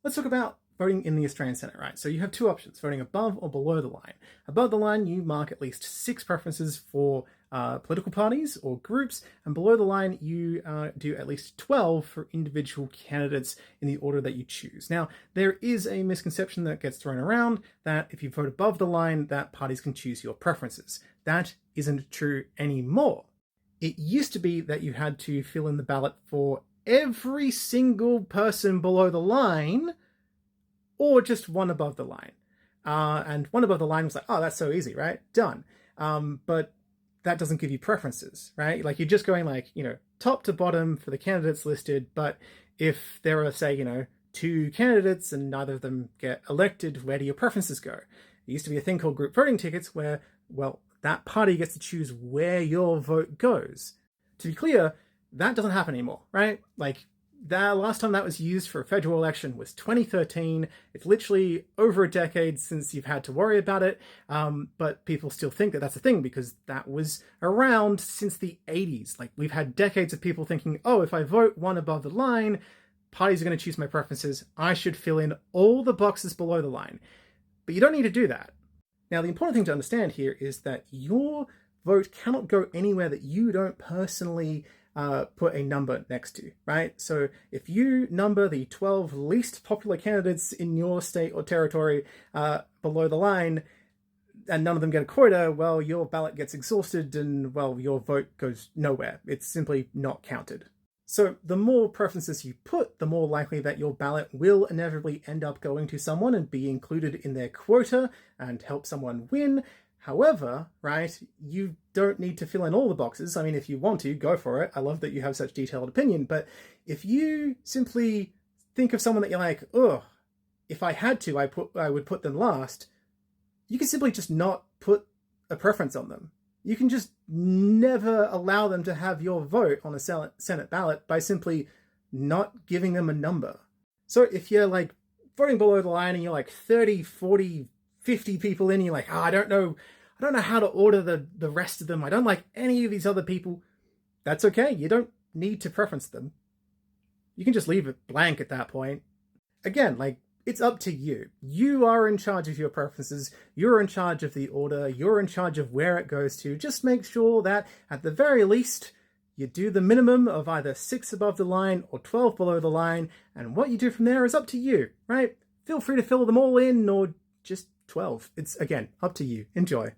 let's talk about voting in the Australian Senate, right? So you have two options, voting above or below the line. Above the line, you mark at least 6 preferences for political parties or groups, and below the line, you do at least 12 for individual candidates in the order that you choose. Now, there is a misconception that gets thrown around that if you vote above the line, that parties can choose your preferences. That isn't true anymore. It used to be that you had to fill in the ballot for every single person below the line, or just one above the line. And one above the line was like, oh, that's so easy, right? Done. But that doesn't give you preferences, right? Like you're just going like, top to bottom for the candidates listed. But if there are, say, 2 candidates and neither of them get elected, where do your preferences go? There used to be a thing called group voting tickets where, well, that party gets to choose where your vote goes. To be clear, that doesn't happen anymore, right? Like, the last time that was used for a federal election was 2013. It's literally over a decade since you've had to worry about it, but people still think that that's a thing because that was around since the 80s. Like, we've had decades of people thinking, oh, if I vote one above the line, parties are going to choose my preferences. I should fill in all the boxes below the line. But you don't need to do that. Now, the important thing to understand here is that your vote cannot go anywhere that you don't personally put a number next to, right? So if you number the 12 least popular candidates in your state or territory below the line, and none of them get a quota, well, your ballot gets exhausted and, well, your vote goes nowhere. It's simply not counted. So the more preferences you put, the more likely that your ballot will inevitably end up going to someone and be included in their quota and help someone win. However, right, you don't need to fill in all the boxes. I mean, if you want to, go for it. I love that you have such detailed opinion. But if you simply think of someone that you're like, oh, if I had to, I would put them last, you can simply just not put a preference on them. You can just never allow them to have your vote on a Senate ballot by simply not giving them a number. So if you're like voting below the line and you're like 30, 40, 50 people in, you're like, oh, I don't know how to order the rest of them. I don't like any of these other people. That's okay. You don't need to preference them. You can just leave it blank at that point. Again, like, it's up to you. You are in charge of your preferences. You're in charge of the order. You're in charge of where it goes to. Just make sure that at the very least, you do the minimum of either 6 above the line or 12 below the line. And what you do from there is up to you, right? Feel free to fill them all in or just 12. It's, again, up to you. Enjoy.